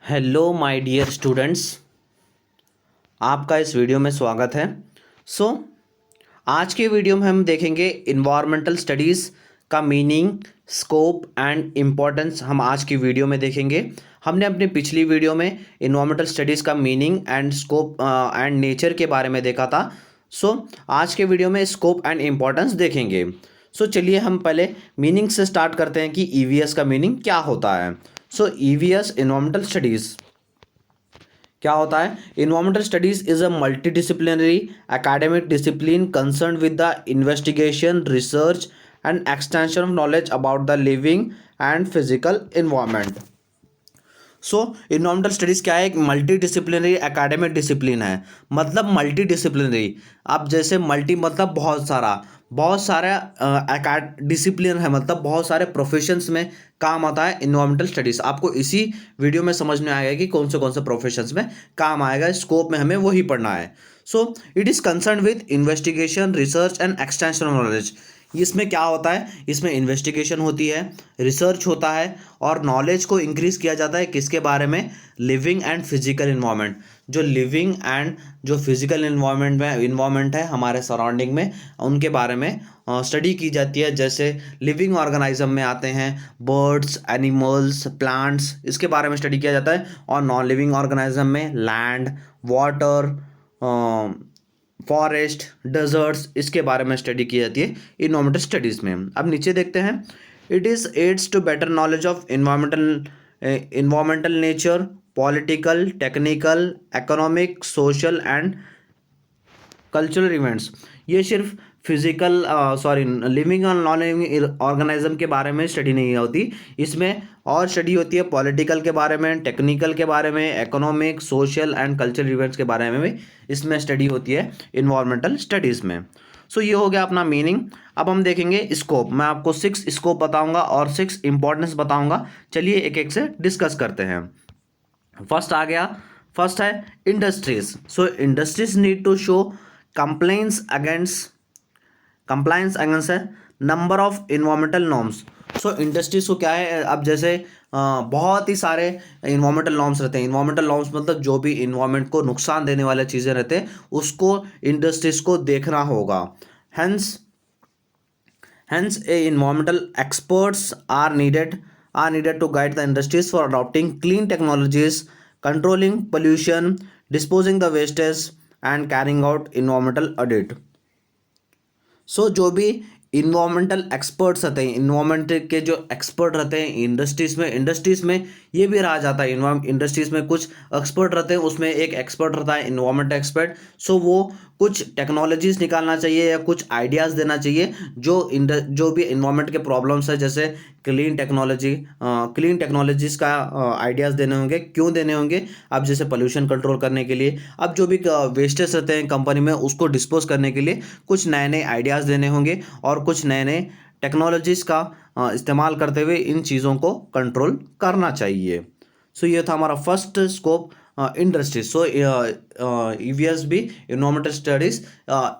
Hello my dear students, आपका इस video में स्वागत है। सो आज के वीडियो में हम देखेंगे इन्वायरमेंटल स्टडीज़ का मीनिंग, स्कोप एंड इम्पोर्टेंस। हम आज की वीडियो में देखेंगे। हमने अपनी पिछली वीडियो में इन्वायरमेंटल स्टडीज़ का meaning and scope and nature के बारे में देखा था। आज के वीडियो में स्कोप एंड इम्पोर्टेंस देखेंगे। चलिए हम पहले मीनिंग से स्टार्ट करते हैं कि ईवीएस का मीनिंग क्या होता है। ईवीएस इन्वायरमेंटल स्टडीज़ क्या होता है? Environmental studies is a multidisciplinary academic discipline concern with the investigation, research and extension of knowledge about the living and physical environment. Environmental studies क्या है? एक मल्टी डिसिप्लिनरी एकेडमिक डिसिप्लिन है। मतलब multi disciplinary, अब जैसे मल्टी मतलब बहुत सारा डिसिप्लिन है, मतलब बहुत सारे प्रोफेशंस में काम आता है इन्वायरमेंटल स्टडीज़। आपको इसी वीडियो में समझ में आएगा कि कौन से प्रोफेशंस में काम आएगा। स्कोप में हमें वही पढ़ना है। It is concern with investigation, research and extension of knowledge. इसमें क्या होता है? इसमें इन्वेस्टिगेशन होती है, रिसर्च होता है और नॉलेज को इंक्रीज़ किया जाता है। किसके बारे में? Living and physical environment. जो लिविंग एंड जो फिजिकल इन्वायरमेंट है हमारे सराउंडिंग में, उनके बारे में स्टडी की जाती है। जैसे लिविंग ऑर्गेनिज्म में आते हैं बर्ड्स, एनिमल्स, प्लांट्स, इसके बारे में स्टडी किया जाता है। और नॉन लिविंग ऑर्गेनिज्म में लैंड, वाटर, फॉरेस्ट, डेजर्ट्स, इसके बारे में स्टडी की जाती है इन्वायरमेंटल स्टडीज़ में। अब नीचे देखते हैं। It is aids to better knowledge of environmental nature, political, technical, economic, social and cultural events. ये सिर्फ लिविंग और नॉन लिविंग ऑर्गेनिज्म के बारे में स्टडी नहीं होती, इसमें और स्टडी होती है पॉलिटिकल के बारे में, टेक्निकल के बारे में, economic, social and cultural events के बारे में भी इसमें स्टडी होती है इन्वायरमेंटल स्टडीज़ में। ये हो गया अपना मीनिंग। अब हम देखेंगे स्कोप। मैं आपको 6 स्कोप बताऊंगा और 6 इंपॉर्टेंस बताऊंगा। चलिए एक एक से डिस्कस करते हैं। फर्स्ट है industries. Industries need to show compliance against है number of environmental norms. Industries को क्या है? अब जैसे बहुत ही सारे इन्वायरमेंटल नॉर्म्स रहते हैं। इन्वायरमेंटल नॉर्म्स मतलब जो भी इन्वायरमेंट को नुकसान देने वाले चीज़ें रहते हैं उसको इंडस्ट्रीज को देखना होगा। Hence, environmental experts are needed to guide the industries for adopting clean technologies, controlling pollution, disposing the wastes, and carrying out environmental audit. जो भी इन्वायरमेंटल एक्सपर्ट्स रहते हैं, इन्वायरमेंट के जो एक्सपर्ट रहते हैं इंडस्ट्रीज़ में ये भी रहा जाता है। इंडस्ट्रीज़ में कुछ एक्सपर्ट रहते हैं, उसमें एक एक्सपर्ट रहता है इन्वायरमेंट एक्सपर्ट। वो कुछ टेक्नोलॉजीज़ निकालना चाहिए या कुछ आइडियाज़ देना चाहिए जो भी इन्वायरमेंट के प्रॉब्लम्स है, जैसे क्लीन टेक्नोलॉजीज़ का आइडियाज़ देने होंगे। क्यों देने होंगे? अब जैसे पोल्यूशन कंट्रोल करने के लिए, अब जो भी वेस्टेज रहते हैं कंपनी में उसको डिस्पोज करने के लिए कुछ नए नए आइडियाज़ देने होंगे और कुछ नए नए टेक्नोलॉजीज़ का इस्तेमाल करते हुए इन चीज़ों को कंट्रोल करना चाहिए। ये था हमारा फर्स्ट स्कोप, इंडस्ट्रीज। ईवीएस भी इन्वायरमेंटल स्टडीज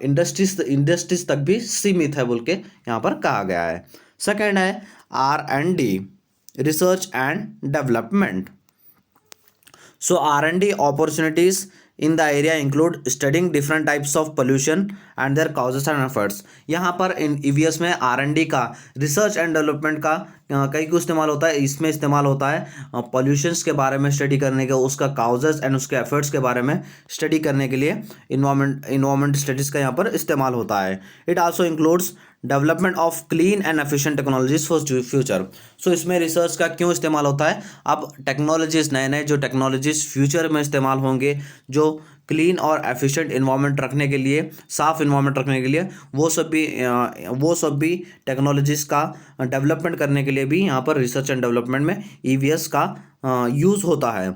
इंडस्ट्रीज तक भी सीमित है बोल के यहाँ पर कहा गया है। सेकेंड है R&D, research and development. R&D opportunities in the area include studying different types of pollution and their causes and effects। यहाँ पर इन ईवीएस में R&D का, रिसर्च एंड डेवलपमेंट का कई को इस्तेमाल होता है। इसमें इस्तेमाल होता है पॉल्यूशंस के बारे में स्टडी करने का, उसका काउजेस एंड उसके एफर्ट्स के बारे में स्टडी करने के लिए इन्वायरमेंट स्टडीज़ का यहाँ पर इस्तेमाल होता है। It also includes development of clean and efficient technologies for future. इसमें रिसर्च का क्यों इस्तेमाल होता है? अब टेक्नोलॉजीज, नए जो टेक्नोलॉजीज फ्यूचर में इस्तेमाल होंगे, जो क्लीन और एफिशिएंट इन्वायरमेंट रखने के लिए, साफ इन्वायरमेंट रखने के लिए, वो सब भी टेक्नोलॉजीज़ का डेवलपमेंट करने के लिए भी यहाँ पर रिसर्च एंड डेवलपमेंट में ईवीएस का यूज़ होता है।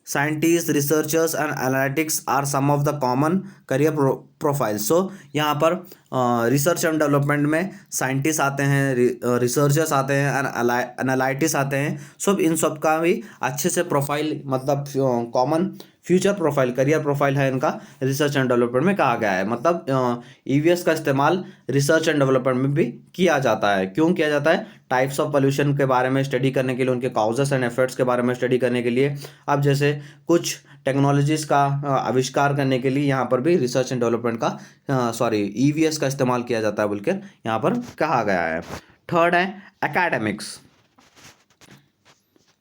Scientist, researchers and analytics are some of the common career profiles. यहाँ पर रिसर्च एंड डेवलपमेंट में साइंटिस्ट आते हैं, रिसर्चर्स आते हैं, एनालिटिक्स आते हैं। इन सब का भी अच्छे से प्रोफाइल, मतलब common future profile, career profile है इनका रिसर्च एंड डेवलपमेंट में कहा गया है। मतलब ईवीएस का इस्तेमाल रिसर्च एंड डेवलपमेंट में भी किया जाता है। क्यों किया जाता है? टाइप्स ऑफ पोल्यूशन के बारे में स्टडी करने के लिए, उनके काउजेस एंड एफर्ट्स के बारे में स्टडी करने के लिए। अब जैसे कुछ टेक्नोलॉजीज का आविष्कार करने के लिए यहाँ पर भी रिसर्च एंड डेवलपमेंट का ईवीएस का इस्तेमाल किया जाता है बोलकर यहाँ पर कहा गया है। थर्ड है academics.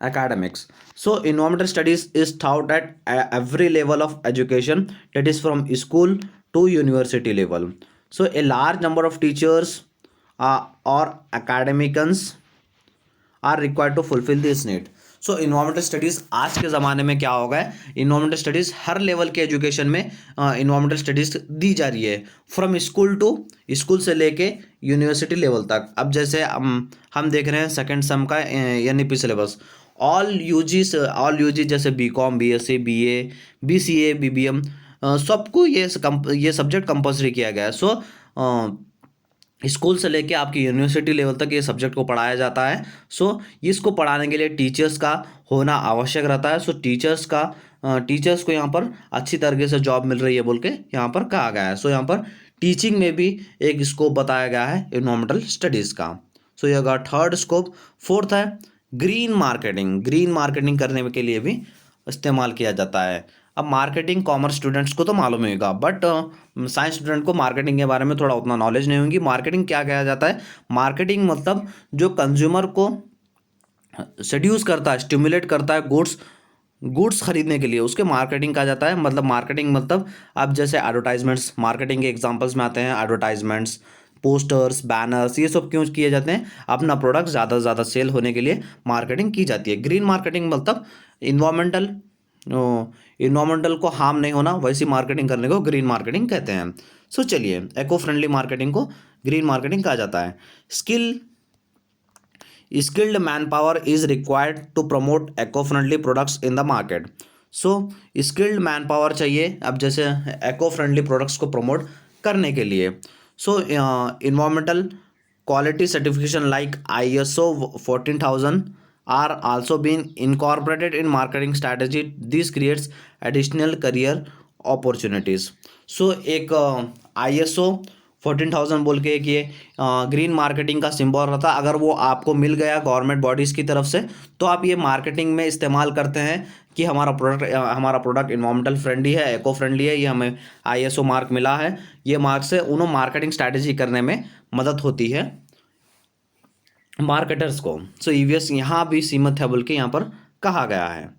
academics so environmental studies is taught at every level of education, that is from school to university level. So a large number of teachers or academicians are required to fulfil this need. So environmental studies आज के ज़माने में क्या हो गया है, environmental studies हर level के एजुकेशन में इन्वायरमेंटल स्टडीज़ दी जा रही है, फ्रॉम स्कूल टू स्कूल से लेके यूनिवर्सिटी लेवल तक। अब जैसे हम देख रहे हैं सेकेंड सम का एनईपी सिलेबस, ऑल यूजी जैसे BCom, BSc, BA, BCA, BBM, सबको ये सब्जेक्ट कंपल्सरी किया गया है। सो स्कूल से लेके आपकी यूनिवर्सिटी लेवल तक ये सब्जेक्ट को पढ़ाया जाता है। सो इसको पढ़ाने के लिए टीचर्स का होना आवश्यक रहता है। सो टीचर्स को यहाँ पर अच्छी तरीके से जॉब मिल रही है बोल के यहाँ पर कहा गया है। सो यहाँ पर टीचिंग में भी एक स्कोप बताया गया है इन्वायरमेंटल स्टडीज़ का। सो यह का थर्ड स्कोप। फोर्थ है ग्रीन मार्केटिंग। ग्रीन मार्केटिंग करने के लिए भी इस्तेमाल किया जाता है। अब मार्केटिंग कॉमर्स स्टूडेंट्स को तो मालूम ही होगा, बट साइंस स्टूडेंट को मार्केटिंग के बारे में थोड़ा उतना नॉलेज नहीं होगी। मार्केटिंग क्या कहा जाता है? मार्केटिंग मतलब जो कंज्यूमर को सेड्यूस करता है, स्टिमुलेट करता है गुड्स खरीदने के लिए, उसके मार्केटिंग कहा जाता है। मतलब मार्केटिंग मतलब अब जैसे एडवर्टाइजमेंट्स मार्केटिंग के एग्जांपल्स में आते हैं। एडवर्टाइजमेंट्स, पोस्टर्स, बैनर्स, ये सब क्यों किए जाते हैं? अपना प्रोडक्ट ज़्यादा से ज़्यादा सेल होने के लिए मार्केटिंग की जाती है। ग्रीन मार्केटिंग मतलब इन्वायरमेंटल को हार्म नहीं होना, वैसी मार्केटिंग करने को ग्रीन मार्केटिंग कहते हैं। सो चलिए, एको फ्रेंडली मार्केटिंग को ग्रीन मार्केटिंग कहा जाता है। Skilled manpower is required to promote eco friendly products in the market. So skilled manpower चाहिए अब जैसे एको फ्रेंडली प्रोडक्ट्स को प्रमोट करने के लिए। So environmental quality certification like ISO 14000 are also being incorporated in marketing strategy. This creates additional career opportunities. So एक ISO 14000 बोल के एक ये ग्रीन मार्केटिंग का सिंबल रहता है। अगर वो आपको मिल गया गवर्नमेंट बॉडीज़ की तरफ से, तो आप ये मार्केटिंग में इस्तेमाल करते हैं कि हमारा प्रोडक्ट इन्वायरमेंटल फ्रेंडली है, एको फ्रेंडली है, ये हमें ISO मार्क मिला है। ये मार्क से उन्होंने मार्केटिंग स्ट्रैटेजी करने में मदद होती है मार्केटर्स को। सो ईवीएस यहाँ भी सीमित है बोल के यहाँ पर कहा गया है।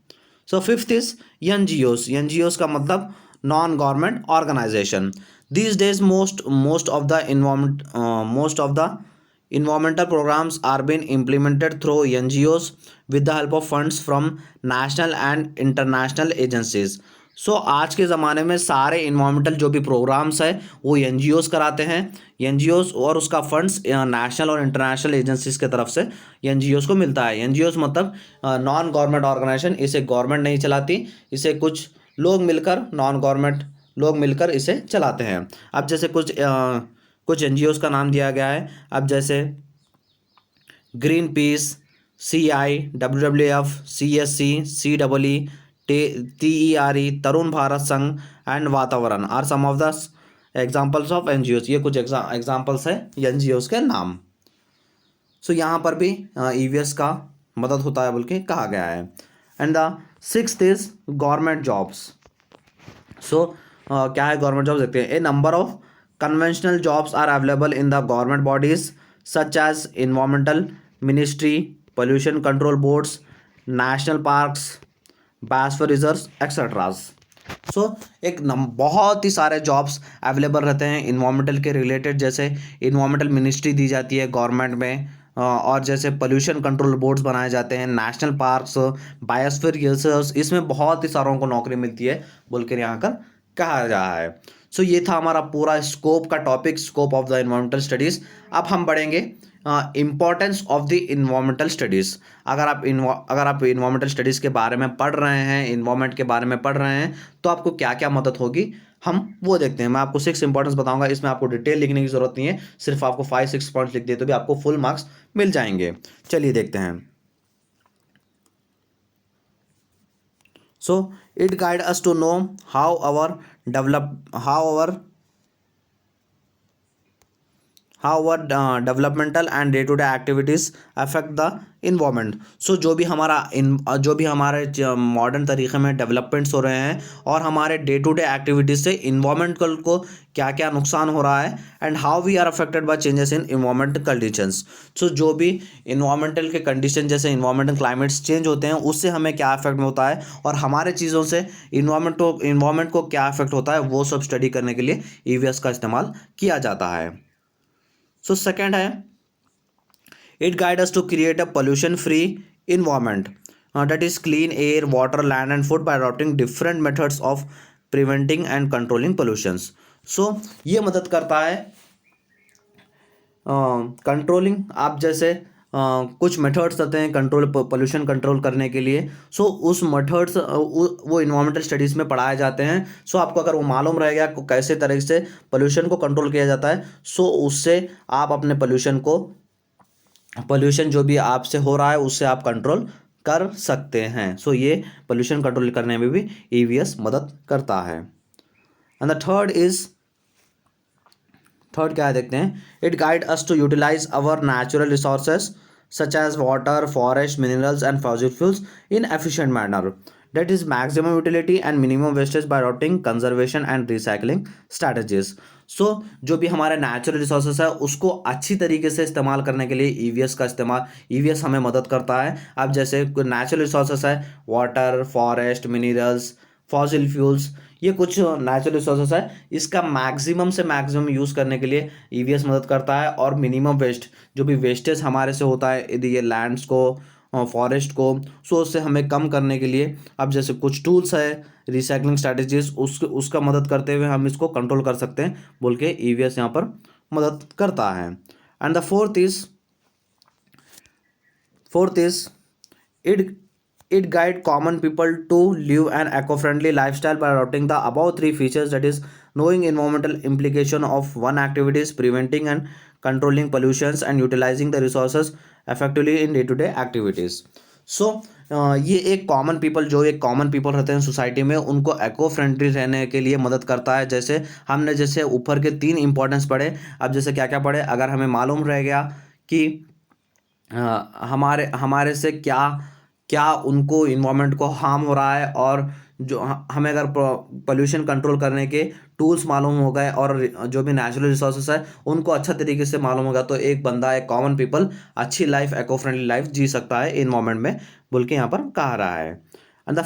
So fifth is NGOs. NGOs का मतलब non government organisation. These days most of the environmental programs are being implemented through NGOs with the help of funds from national and international agencies. सो आज के ज़माने में सारे इन्वायरमेंटल जो भी programmes है वो एनजीओस कराते हैं। एनजीओस और उसका फंड्स नेशनल और इंटरनेशनल एजेंसीज के तरफ से एनजीओस को मिलता है। एनजीओस मतलब नॉन गवर्नमेंट ऑर्गेनाइजेशन, इसे गवर्नमेंट नहीं चलाती, इसे कुछ लोग मिलकर, नॉन गवर्नमेंट लोग मिलकर इसे चलाते हैं। अब जैसे कुछ एनजीओस का नाम दिया गया है। अब जैसे Greenpeace, CI, WWF, CSC, CEE, TERE, Tarun Bharat Sangh and Vatavaran are some of the examples of NGOs. ये कुछ एग्जाम्पल्स है एनजीओस के नाम। सो यहाँ पर भी ईवीएस का मदद होता है बोल के कहा गया है। And the sixth is government jobs. So क्या है गवर्नमेंट जॉब्स देखते हैं। A number of conventional jobs are available in the government bodies such as environmental ministry, pollution control boards, national parks, biosphere reserves etcetera. So बहुत ही सारे jobs available रहते हैं environmental के रिलेटेड। जैसे इन्वायरमेंटल मिनिस्ट्री दी जाती है गवर्नमेंट में, और जैसे पोल्यूशन कंट्रोल बोर्ड्स बनाए जाते हैं, नेशनल पार्क्स, बायोस्फीयर रिजर्व्स, इसमें बहुत ही सारों को नौकरी मिलती है बोल कर यहाँ कर कहा जा रहा है। सो ये था हमारा पूरा स्कोप का topic, scope of the environmental studies. अब हम बढ़ेंगे importance of the environmental studies. अगर आप इन्वायरमेंटल स्टडीज़ के बारे में पढ़ रहे हैं, इन्वायरमेंट के बारे में पढ़ रहे हैं, तो आपको क्या क्या मदद होगी हम वो देखते हैं। मैं आपको 6 इंपॉर्टेंस बताऊंगा, इसमें आपको डिटेल लिखने की जरूरत नहीं है, सिर्फ आपको 5-6 पॉइंट्स लिख दिए तो भी आपको फुल मार्क्स मिल जाएंगे। चलिए देखते हैं। So it guide us to know how our develop developmental and day to day activities affect the environment. So जो भी हमारे मॉडर्न तरीके में डेवलपमेंट्स हो रहे हैं और हमारे डे टू डे एक्टिविटीज़ से इन्वायरमेंटल को क्या क्या नुकसान हो रहा है and how we are affected by changes in environmental conditions. So जो भी इन्वायरमेंटल के कंडीशन जैसे इन्वायरमेंटल क्लाइमेट्स चेंज होते हैं उससे हमें क्या इफेक्ट होता है और हमारे चीज़ों से इन्वायरमेंट को क्या इफेक्ट होता है, वो सब स्टडी करने के लिए ईवीएस का इस्तेमाल किया जाता है। सो सेकेंड है it guides us to create a pollution free environment, that is clean air, water, land and food by adopting different methods of preventing and controlling pollutions। so ये मदद करता है कंट्रोलिंग आप जैसे कुछ मेथड्स आते हैं कंट्रोल पोल्यूशन कंट्रोल करने के लिए। सो उस मेथड्स वो इन्वायरमेंटल स्टडीज़ में पढ़ाए जाते हैं। सो आपको अगर वो मालूम रहेगा को कैसे तरह से पोल्यूशन को कंट्रोल किया जाता है, सो उससे आप अपने पोल्यूशन जो भी आपसे हो रहा है उससे आप कंट्रोल कर सकते हैं। सो ये पोल्यूशन कंट्रोल करने में भी ईवीएस मदद करता है। एंड द थर्ड क्या है देखते हैं, it guide us to utilise our natural resources such as water, forest, minerals and fossil fuels in efficient manner, that is maximum utility and minimum wastage by adopting conservation and recycling strategies। सो जो भी हमारे natural resources है उसको अच्छी तरीके से इस्तेमाल करने के लिए ईवीएस हमें मदद करता है। अब जैसे नेचुरल रिसोर्सेस है water, forest, minerals, fossil fuels, ये कुछ नेचुरल रिसोर्सेस है, इसका मैक्सिमम से मैक्सिमम यूज़ करने के लिए ईवीएस मदद करता है। और मिनिमम वेस्ट जो भी वेस्टेज हमारे से होता है यदि ये लैंड्स को फॉरेस्ट को, सो उससे हमें कम करने के लिए अब जैसे कुछ टूल्स है रिसाइकलिंग स्ट्रैटेजीज उसका मदद करते हुए हम इसको कंट्रोल कर सकते हैं बोल के ईवीएस यहाँ पर मदद करता है। And the fourth is it guide common people to live an eco-friendly lifestyle by adopting the above three features, that is knowing environmental implication of one activities, preventing and controlling pollutions and utilizing the resources effectively in day to day activities। सो ये एक common people रहते हैं society में उनको एको friendly रहने के लिए मदद करता है। जैसे हमने जैसे ऊपर के 3 इंपॉर्टेंस पढ़े, अब जैसे क्या क्या पढ़े, अगर हमें मालूम रह गया कि हमारे से क्या क्या उनको इन्वायरमेंट को हार्म हो रहा है और जो हमें अगर पोल्यूशन कंट्रोल करने के टूल्स मालूम हो गए और जो भी नेचुरल रिसोर्सेस है उनको अच्छा तरीके से मालूम होगा, तो एक बंदा एक कॉमन पीपल अच्छी लाइफ एको फ्रेंडली लाइफ जी सकता है इन्वायरमेंट में बोल के यहाँ पर कहा रहा है। And the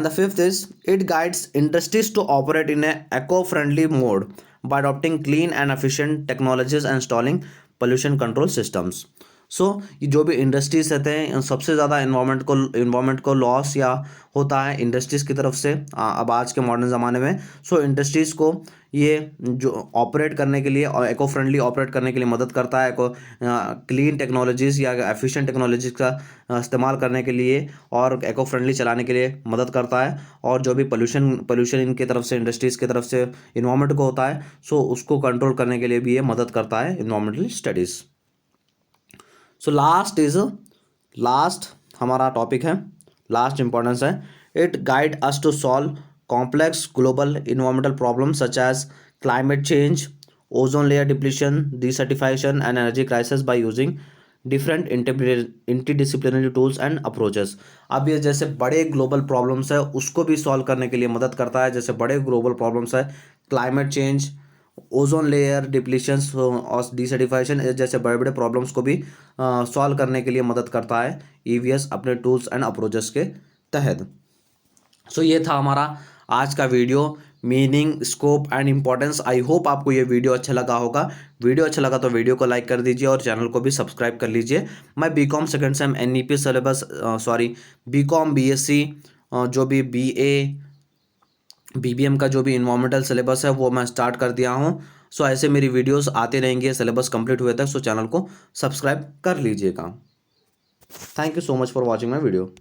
fifth is it guides industries to operate in a eco friendly mode by adopting clean and efficient technologies and installing pollution control systems। सो जो भी इंडस्ट्रीज रहते हैं सबसे ज़्यादा इन्वायरमेंट को लॉस या होता है इंडस्ट्रीज़ की तरफ से अब आज के मॉडर्न ज़माने में। सो इंडस्ट्रीज़ को ये जो ऑपरेट करने के लिए और एको फ्रेंडली ऑपरेट करने के लिए मदद करता है, क्लीन टेक्नोलॉजीज़ या एफिशिएंट टेक्नोलॉजीज़ का इस्तेमाल करने के लिए और एको फ्रेंडली चलाने के लिए मदद करता है। और जो भी पोल्यूशन इनकी तरफ से इंडस्ट्रीज़ की तरफ से इन्वायरमेंट को होता है, सो उसको कंट्रोल करने के लिए भी ये मदद करता है इन्वायरमेंटल स्टडीज़। सो लास्ट हमारा टॉपिक है, लास्ट इंपॉर्टेंस है, it guide us to solve complex global environmental problems such as climate change, ozone layer depletion, desertification and energy crisis by using different interdisciplinary tools and approaches. अब ये जैसे बड़े global problems है उसको भी solve करने के लिए मदद करता है। जैसे बड़े ग्लोबल प्रॉब्लम्स है क्लाइमेट चेंज, ओजोन लेयर डिप्लीशंस और डिसर्टिफिकेशन जैसे बड़े बड़े प्रॉब्लम्स को भी सॉल्व करने के लिए मदद करता है ईवीएस अपने टूल्स एंड अप्रोचेस के तहत। सो ये था हमारा आज का video, meaning, scope and importance. I hope आपको ये वीडियो अच्छा लगा होगा। वीडियो अच्छा लगा तो वीडियो को लाइक कर दीजिए और चैनल को भी सब्सक्राइब कर लीजिए। मैं BCom second sem NEP syllabus BCom BSc जो भी बीए बीबीएम का जो भी इन्वायरमेंटल सिलेबस है वो मैं स्टार्ट कर दिया हूँ। सो ऐसे मेरी वीडियोस आते रहेंगे सिलेबस कंप्लीट हुए तक। सो चैनल को सब्सक्राइब कर लीजिएगा। Thank you so much for watching my video.